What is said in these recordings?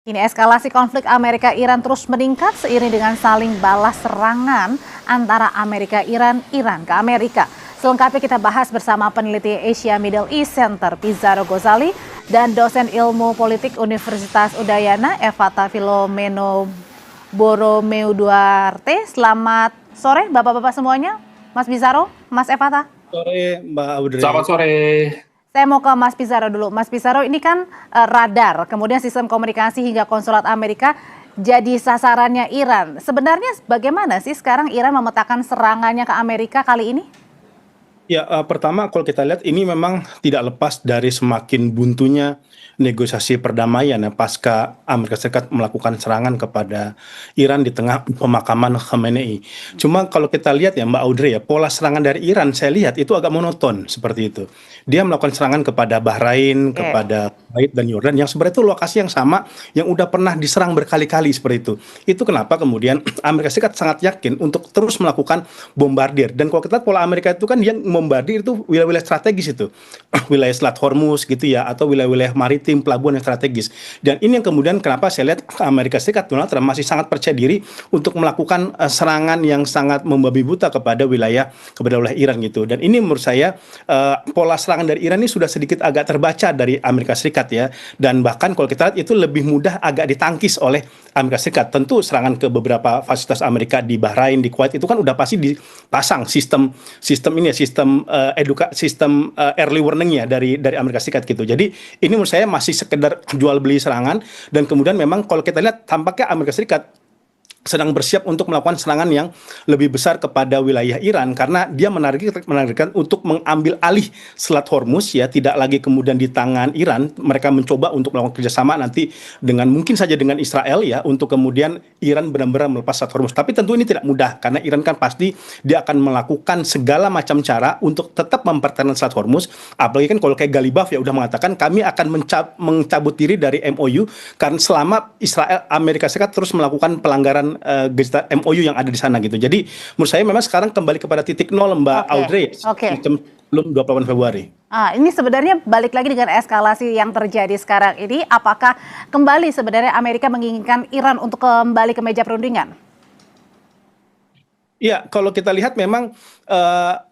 Kini eskalasi konflik Amerika-Iran terus meningkat seiring dengan saling balas serangan antara Amerika-Iran, Iran ke Amerika. Selengkapnya kita bahas bersama peneliti Asia Middle East Center Pizarro Gozali dan dosen ilmu politik Universitas Udayana Evata Filomeno Borromeo Duarte. Selamat sore Bapak-Bapak semuanya, Mas Pizarro, Mas Evata. Sore Mbak Audrey. Selamat sore. Saya mau ke Mas Pizarro dulu. Mas Pizarro, ini kan radar, kemudian sistem komunikasi hingga konsulat Amerika jadi sasarannya Iran. Sebenarnya bagaimana sih sekarang Iran memetakan serangannya ke Amerika kali ini? Ya, pertama kalau kita lihat ini memang tidak lepas dari semakin buntunya negosiasi perdamaian ya, pasca Amerika Serikat melakukan serangan kepada Iran di tengah pemakaman Khamenei. Cuma kalau kita lihat ya Mbak Audrey ya, pola serangan dari Iran saya lihat itu agak monoton seperti itu. Dia melakukan serangan kepada Bahrain, kepada Kuwait dan Yordan yang sebenarnya itu lokasi yang sama yang udah pernah diserang berkali-kali seperti itu. Itu kenapa kemudian Amerika Serikat sangat yakin untuk terus melakukan bombardir. Dan kalau kita lihat pola Amerika itu kan dia bombardir itu wilayah-wilayah strategis itu. Wilayah Selat Hormuz gitu ya, atau wilayah-wilayah maritim, pelabuhan yang strategis. Dan ini yang kemudian kenapa saya lihat Amerika Serikat Donald Trump masih sangat percaya diri untuk melakukan serangan yang sangat membabi buta kepada wilayah Iran gitu. Dan ini menurut saya pola serangan dari Iran ini sudah sedikit agak terbaca dari Amerika Serikat ya. Dan bahkan kalau kita lihat itu lebih mudah agak ditangkis oleh Amerika Serikat. Tentu serangan ke beberapa fasilitas Amerika di Bahrain, di Kuwait itu kan udah pasti dipasang sistem ini ya, sistem early warning-nya dari Amerika Serikat gitu. Jadi ini menurut saya masih sekedar jual beli serangan, dan kemudian memang kalau kita lihat tampaknya Amerika Serikat sedang bersiap untuk melakukan serangan yang lebih besar kepada wilayah Iran karena dia menargetkan untuk mengambil alih Selat Hormuz ya, tidak lagi kemudian di tangan Iran. Mereka mencoba untuk melakukan kerjasama nanti dengan mungkin saja dengan Israel ya, untuk kemudian Iran benar-benar melepas Selat Hormuz. Tapi tentu ini tidak mudah karena Iran kan pasti dia akan melakukan segala macam cara untuk tetap mempertahankan Selat Hormuz. Apalagi kan kalau kayak Galibaf ya udah mengatakan kami akan mencabut diri dari MOU karena selama Amerika Serikat terus melakukan pelanggaran MOU yang ada di sana gitu. Jadi menurut saya memang sekarang kembali kepada titik nol Mbak Audrey, sebelum 28 Februari. Ini sebenarnya balik lagi dengan eskalasi yang terjadi sekarang ini, apakah kembali sebenarnya Amerika menginginkan Iran untuk kembali ke meja perundingan? Iya, kalau kita lihat memang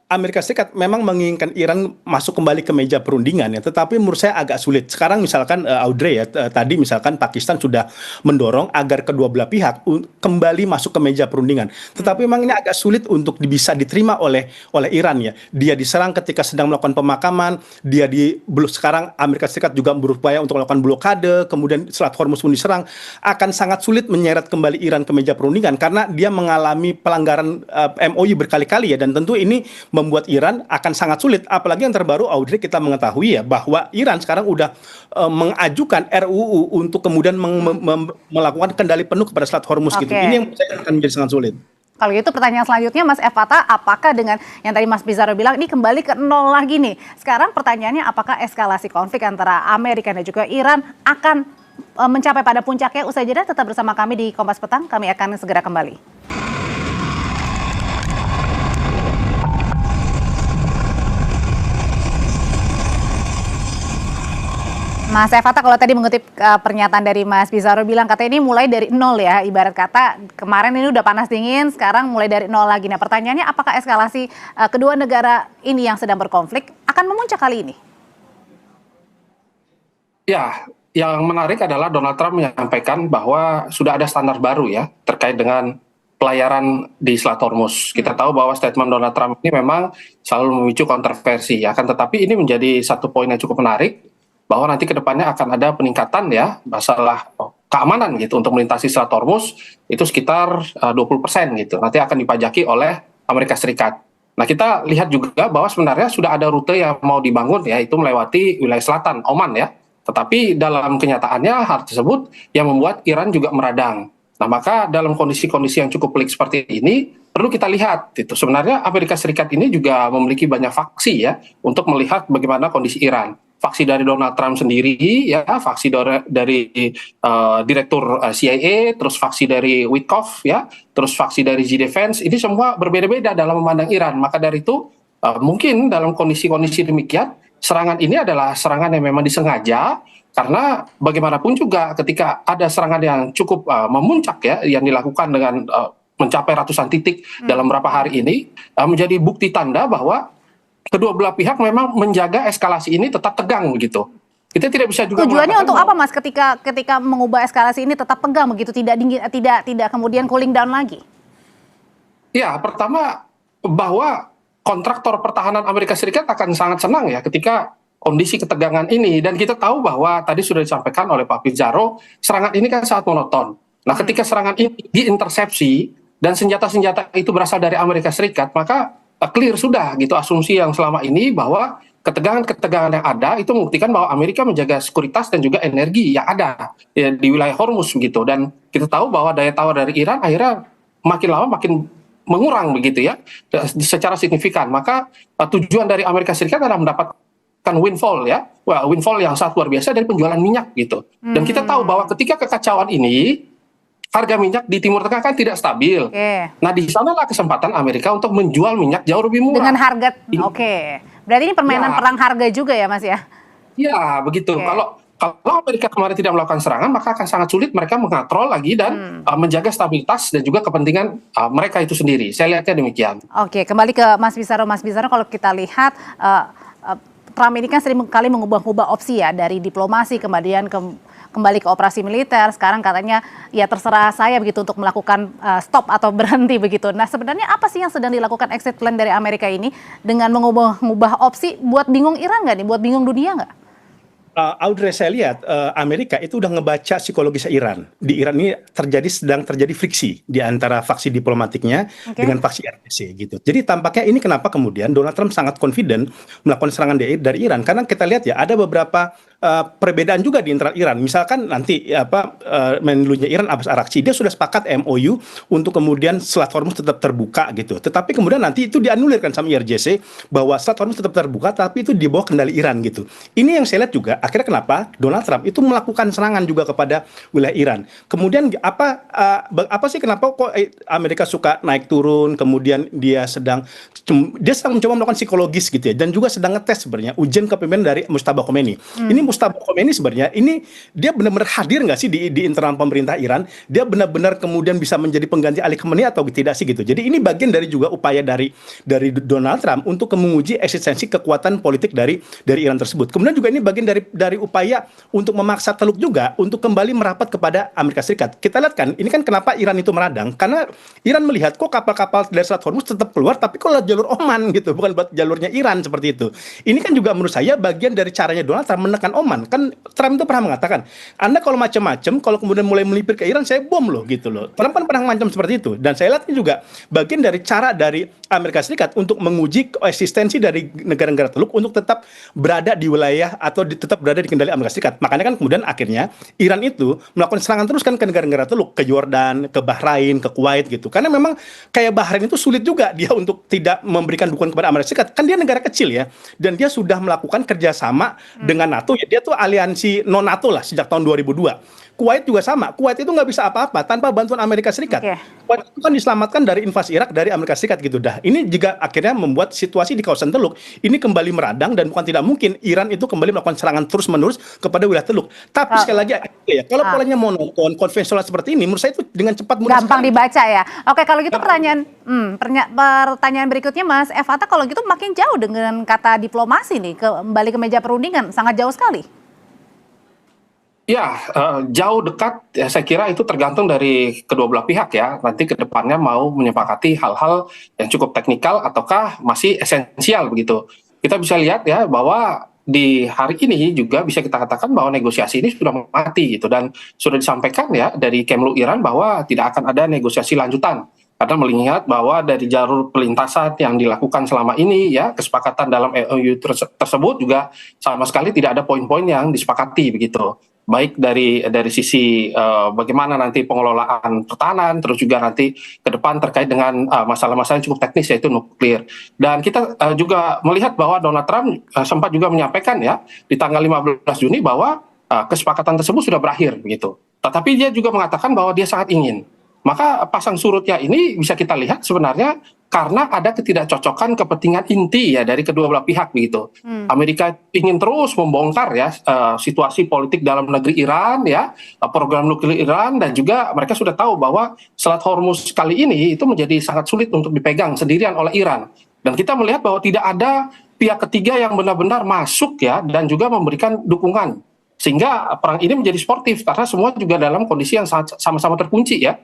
Amerika Serikat memang menginginkan Iran masuk kembali ke meja perundingan ya, tetapi menurut saya agak sulit. Sekarang misalkan Audrey ya, tadi misalkan Pakistan sudah mendorong agar kedua belah pihak kembali masuk ke meja perundingan. Tetapi memang ini agak sulit untuk bisa diterima oleh Iran ya. Dia diserang ketika sedang melakukan pemakaman, sekarang Amerika Serikat juga berupaya untuk melakukan blokade, kemudian Selat Hormuz pun diserang. Akan sangat sulit menyeret kembali Iran ke meja perundingan karena dia mengalami pelanggaran MOU berkali-kali ya, dan tentu ini membuat Iran akan sangat sulit. Apalagi yang terbaru Audrey, kita mengetahui ya bahwa Iran sekarang udah mengajukan RUU untuk kemudian melakukan kendali penuh kepada Selat Hormuz gitu. Ini yang akan menjadi sangat sulit. Kalau gitu pertanyaan selanjutnya Mas Evata, apakah dengan yang tadi Mas Pizarro bilang ini kembali ke nol lagi nih? Sekarang pertanyaannya, apakah eskalasi konflik antara Amerika dan juga Iran akan mencapai pada puncaknya? Usai jeda tetap bersama kami di Kompas Petang, kami akan segera kembali. Mas Evata, kalau tadi mengutip pernyataan dari Mas Pizarro bilang katanya ini mulai dari nol ya, ibarat kata kemarin ini udah panas dingin, sekarang mulai dari nol lagi. Nah pertanyaannya, apakah eskalasi kedua negara ini yang sedang berkonflik akan memuncak kali ini? Ya, yang menarik adalah Donald Trump menyampaikan bahwa sudah ada standar baru ya terkait dengan pelayaran di Selat Hormuz. Kita tahu bahwa statement Donald Trump ini memang selalu memicu kontroversi ya, kan, tetapi ini menjadi satu poin yang cukup menarik bahwa nanti ke depannya akan ada peningkatan ya masalah keamanan gitu untuk melintasi Selat Hormuz itu sekitar 20% gitu. Nanti akan dipajaki oleh Amerika Serikat. Nah, kita lihat juga bahwa sebenarnya sudah ada rute yang mau dibangun ya, itu melewati wilayah selatan Oman ya. Tetapi dalam kenyataannya hal tersebut yang membuat Iran juga meradang. Nah, maka dalam kondisi-kondisi yang cukup pelik seperti ini perlu kita lihat itu. Sebenarnya Amerika Serikat ini juga memiliki banyak faksi ya untuk melihat bagaimana kondisi Iran. Faksi dari Donald Trump sendiri ya, faksi dari direktur CIA, terus faksi dari Witkoff ya, terus faksi dari Z-Defense, ini semua berbeda-beda dalam memandang Iran. Maka dari itu mungkin dalam kondisi-kondisi demikian serangan ini adalah serangan yang memang disengaja Karena bagaimanapun juga ketika ada serangan yang cukup memuncak ya, yang dilakukan dengan mencapai ratusan titik dalam beberapa hari ini, menjadi bukti tanda bahwa kedua belah pihak memang menjaga eskalasi ini tetap tegang begitu. Kita tidak bisa juga Tujuannya untuk apa, bahwa Mas, ketika mengubah eskalasi ini tetap tegang begitu, tidak kemudian cooling down lagi? ya, pertama bahwa kontraktor pertahanan Amerika Serikat akan sangat senang ya ketika kondisi ketegangan ini, dan kita tahu bahwa tadi sudah disampaikan oleh Pak Pizarro, serangan ini kan sangat monoton. Nah, ketika serangan ini diintersepsi dan senjata-senjata itu berasal dari Amerika Serikat, maka clear sudah gitu asumsi yang selama ini bahwa ketegangan-ketegangan yang ada itu membuktikan bahwa Amerika menjaga sekuritas dan juga energi yang ada ya, di wilayah Hormuz begitu. Dan kita tahu bahwa daya tawar dari Iran akhirnya makin lama makin mengurang begitu ya, secara signifikan. Maka tujuan dari Amerika Serikat adalah mendapatkan windfall ya, windfall yang sangat luar biasa dari penjualan minyak gitu. Dan kita tahu bahwa ketika kekacauan ini, harga minyak di Timur Tengah kan tidak stabil. Nah, di sanalah kesempatan Amerika untuk menjual minyak jauh lebih murah. Dengan harga, berarti ini permainan perang harga juga ya, Mas ya? Iya, begitu. Kalau Amerika kemarin tidak melakukan serangan, maka akan sangat sulit mereka mengatrol lagi dan menjaga stabilitas dan juga kepentingan mereka itu sendiri. Saya lihatnya demikian. Oke, kembali ke Mas Bizarro. Mas Bizarro, kalau kita lihat Trump ini kan sering kali mengubah-ubah opsi ya, dari diplomasi kemudian kembali ke operasi militer. Sekarang katanya ya terserah saya begitu untuk melakukan stop atau berhenti begitu. Nah, sebenarnya apa sih yang sedang dilakukan exit plan dari Amerika ini dengan mengubah opsi, buat bingung Iran nggak nih, buat bingung dunia nggak? Audrey, saya lihat Amerika itu udah ngebaca psikologis Iran. Di Iran ini sedang terjadi friksi di antara faksi diplomatiknya dengan faksi RTC gitu. Jadi tampaknya ini kenapa kemudian Donald Trump sangat confident melakukan serangan dari Iran, karena kita lihat ya ada beberapa perbedaan juga di internal Iran. Misalkan nanti menlunya Iran Abbas Araghchi, dia sudah sepakat MOU untuk kemudian Selat Hormuz tetap terbuka gitu. Tetapi kemudian nanti itu dianulirkan sama IRGC bahwa Selat Hormuz tetap terbuka tapi itu di bawah kendali Iran gitu. Ini yang saya lihat juga akhirnya kenapa Donald Trump itu melakukan serangan juga kepada wilayah Iran. Kemudian apa sih kenapa kok Amerika suka naik turun, kemudian dia sedang mencoba melakukan psikologis gitu ya, dan juga sedang ngetes sebenarnya ujian kepemimpinan dari Mujtaba Khomeini. Ini Mujtaba Khomeini sebenarnya ini dia benar-benar hadir nggak sih di internal pemerintah Iran? Dia benar-benar kemudian bisa menjadi pengganti Ali Khamenei atau tidak sih gitu. Jadi ini bagian dari juga upaya dari Donald Trump untuk menguji eksistensi kekuatan politik dari Iran tersebut. Kemudian juga ini bagian dari upaya untuk memaksa Teluk juga untuk kembali merapat kepada Amerika Serikat. Kita lihat kan, ini kan kenapa Iran itu meradang, karena Iran melihat kok kapal-kapal dari Selat Hormuz tetap keluar, tapi kok lewat jalur Oman gitu, bukan buat jalurnya Iran seperti itu. Ini kan juga menurut saya bagian dari caranya Donald Trump menekan Oman. Kan Trump itu pernah mengatakan, Anda kalau macam-macam, kalau kemudian mulai melipir ke Iran, saya bom loh gitu loh. Trump kan pernah mengancam seperti itu. Dan saya lihat ini juga bagian dari cara dari Amerika Serikat untuk menguji eksistensi dari negara-negara Teluk untuk tetap berada di wilayah atau tetap berada di kendali Amerika Serikat. Makanya kan kemudian akhirnya Iran itu melakukan serangan terus kan ke negara-negara Teluk, ke Yordan, ke Bahrain, ke Kuwait gitu. Karena memang kayak Bahrain itu sulit juga dia untuk tidak memberikan dukungan kepada Amerika Serikat. Kan dia negara kecil ya, dan dia sudah melakukan kerjasama dengan NATO ya. Dia tuh aliansi non NATO lah sejak tahun 2002. Kuwait juga sama. Kuwait itu nggak bisa apa-apa tanpa bantuan Amerika Serikat. Kuwait itu kan diselamatkan dari invasi Irak dari Amerika Serikat gitu dah. Ini juga akhirnya membuat situasi di kawasan Teluk ini kembali meradang, dan bukan tidak mungkin Iran itu kembali melakukan serangan terus-menerus kepada wilayah Teluk. Tapi sekali lagi ya, kalau polanya monoton, konvensional seperti ini, menurut saya itu dengan cepat mudah gampang dibaca ya. Oke, kalau gitu pertanyaan berikutnya Mas F. Atta, kalau gitu makin jauh dengan kata diplomasi nih, kembali ke meja perundingan, sangat jauh sekali. Ya, jauh dekat ya, saya kira itu tergantung dari kedua belah pihak ya. Nanti ke depannya mau menyepakati hal-hal yang cukup teknikal ataukah masih esensial begitu. Kita bisa lihat ya bahwa di hari ini juga bisa kita katakan bahwa negosiasi ini sudah mati gitu, dan sudah disampaikan ya dari Kemlu Iran bahwa tidak akan ada negosiasi lanjutan. Karena melihat bahwa dari jalur pelintasan yang dilakukan selama ini ya, kesepakatan dalam MOU tersebut juga sama sekali tidak ada poin-poin yang disepakati begitu. Baik dari sisi bagaimana nanti pengelolaan pertahanan, terus juga nanti ke depan terkait dengan masalah-masalah yang cukup teknis yaitu nuklir. Dan kita juga melihat bahwa Donald Trump sempat juga menyampaikan ya di tanggal 15 Juni bahwa kesepakatan tersebut sudah berakhir begitu. Tetapi dia juga mengatakan bahwa dia sangat ingin. Maka pasang surutnya ini bisa kita lihat sebenarnya karena ada ketidakcocokan kepentingan inti ya dari kedua belah pihak begitu. Amerika ingin terus membongkar ya situasi politik dalam negeri Iran ya, program nuklir Iran, dan juga mereka sudah tahu bahwa Selat Hormuz kali ini itu menjadi sangat sulit untuk dipegang sendirian oleh Iran. Dan kita melihat bahwa tidak ada pihak ketiga yang benar-benar masuk ya dan juga memberikan dukungan. Sehingga perang ini menjadi sportif karena semua juga dalam kondisi yang sama-sama terkunci ya.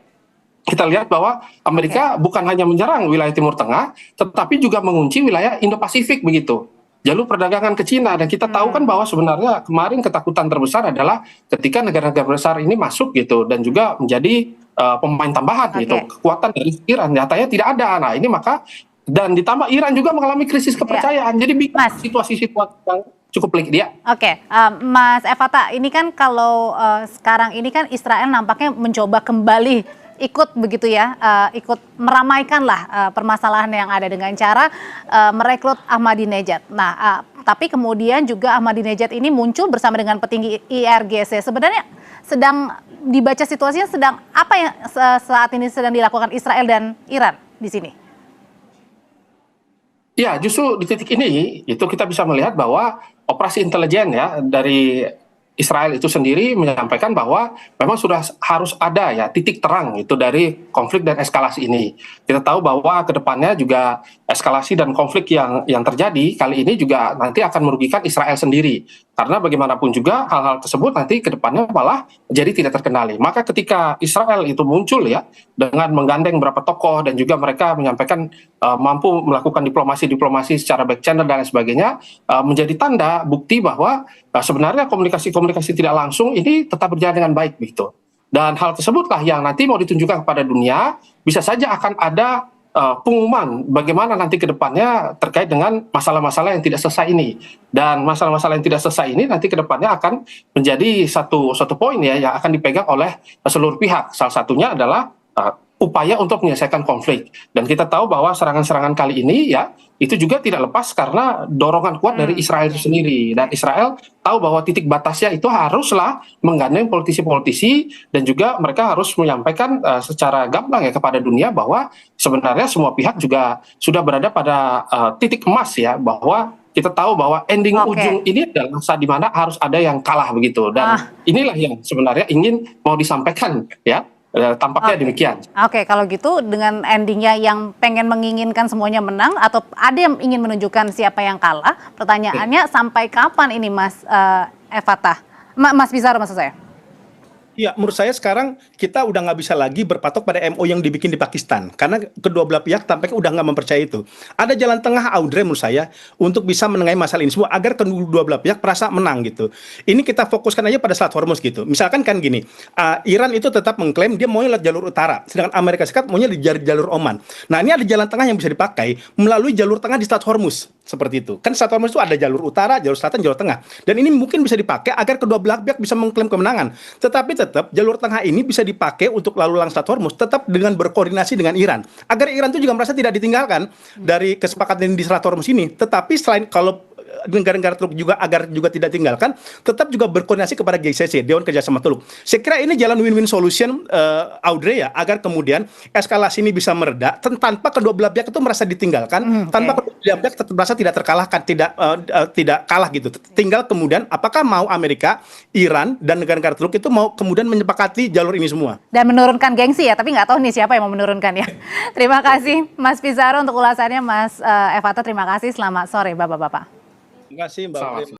Kita lihat bahwa Amerika bukan hanya menyerang wilayah Timur Tengah, tetapi juga mengunci wilayah Indo-Pasifik begitu. Jalur perdagangan ke Cina, dan kita tahu kan bahwa sebenarnya kemarin ketakutan terbesar adalah ketika negara-negara besar ini masuk gitu dan juga menjadi pemain tambahan gitu. Kekuatan dari Iran nyatanya tidak ada. Nah, ini maka dan ditambah Iran juga mengalami krisis kepercayaan. Jadi bingung situasi-situasi yang cukup pelik dia. Mas Evata, ini kan kalau sekarang ini kan Israel nampaknya mencoba kembali ikut begitu ya, ikut meramaikan lah permasalahan yang ada dengan cara merekrut Ahmadinejad. Nah, tapi kemudian juga Ahmadinejad ini muncul bersama dengan petinggi IRGC. Sebenarnya sedang dibaca situasinya sedang apa yang saat ini sedang dilakukan Israel dan Iran di sini? Ya, justru di titik ini itu kita bisa melihat bahwa operasi intelijen ya dari Israel itu sendiri menyampaikan bahwa memang sudah harus ada ya titik terang itu dari konflik dan eskalasi ini. Kita tahu bahwa ke depannya juga eskalasi dan konflik yang terjadi kali ini juga nanti akan merugikan Israel sendiri. Karena bagaimanapun juga hal-hal tersebut nanti ke depannya malah jadi tidak terkendali. Maka ketika Israel itu muncul ya dengan menggandeng beberapa tokoh dan juga mereka menyampaikan mampu melakukan diplomasi secara back channel dan lain sebagainya, menjadi tanda bukti bahwa sebenarnya komunikasi tidak langsung ini tetap berjalan dengan baik begitu. Dan hal tersebutlah yang nanti mau ditunjukkan kepada dunia, bisa saja akan ada pengumuman bagaimana nanti ke depannya terkait dengan masalah-masalah yang tidak selesai ini. Dan masalah-masalah yang tidak selesai ini nanti ke depannya akan menjadi satu poin ya yang akan dipegang oleh seluruh pihak. Salah satunya adalah upaya untuk menyelesaikan konflik. Dan kita tahu bahwa serangan-serangan kali ini ya itu juga tidak lepas karena dorongan kuat dari Israel itu sendiri. Dan Israel tahu bahwa titik batasnya itu haruslah menggandeng politisi-politisi dan juga mereka harus menyampaikan secara gamblang ya kepada dunia bahwa sebenarnya semua pihak juga sudah berada pada titik emas ya, bahwa kita tahu bahwa ending ujung ini adalah saat di mana harus ada yang kalah begitu. Dan inilah yang sebenarnya ingin mau disampaikan ya. Tampaknya demikian. Kalau gitu dengan endingnya yang pengen menginginkan semuanya menang atau ada yang ingin menunjukkan siapa yang kalah, pertanyaannya sampai kapan ini Mas Evata? Mas Pizarro maksud saya. Ya, menurut saya sekarang kita udah nggak bisa lagi berpatok pada MO yang dibikin di Pakistan. Karena kedua belah pihak tampaknya udah nggak mempercayai itu. Ada jalan tengah, Audrey, menurut saya, untuk bisa menengahi masalah ini semua agar kedua belah pihak merasa menang gitu. Ini kita fokuskan aja pada Selat Hormuz gitu. Misalkan kan gini, Iran itu tetap mengklaim dia maunya lewat jalur utara, sedangkan Amerika Serikat maunya di jalur Oman. Nah, ini ada jalan tengah yang bisa dipakai melalui jalur tengah di Selat Hormuz. Seperti itu. Kan Selat Hormuz itu ada jalur utara, jalur selatan, jalur tengah. Dan ini mungkin bisa dipakai agar kedua belah pihak bisa mengklaim kemenangan. Tetapi tetap jalur tengah ini bisa dipakai untuk lalu lalang Selat Hormuz tetap dengan berkoordinasi dengan Iran. Agar Iran itu juga merasa tidak ditinggalkan dari kesepakatan di Selat Hormuz ini. Tetapi selain kalau negara-negara Teluk juga agar juga tidak tinggalkan, tetap juga berkoordinasi kepada GCC, Dewan Kerjasama Teluk. Saya kira ini jalan win-win solution, Audrey ya, agar kemudian eskalasi ini bisa mereda tanpa kedua belah pihak itu merasa ditinggalkan, tanpa kedua belah pihak tetap merasa tidak terkalahkan, tidak kalah gitu. Tinggal kemudian apakah mau Amerika, Iran dan negara-negara Teluk itu mau kemudian menyepakati jalur ini semua. Dan menurunkan gengsi ya, tapi nggak tahu nih siapa yang mau menurunkan ya. Terima kasih Mas Pizarro untuk ulasannya, Mas Evata terima kasih. Selamat sore Bapak-bapak. Terima kasih Mbak.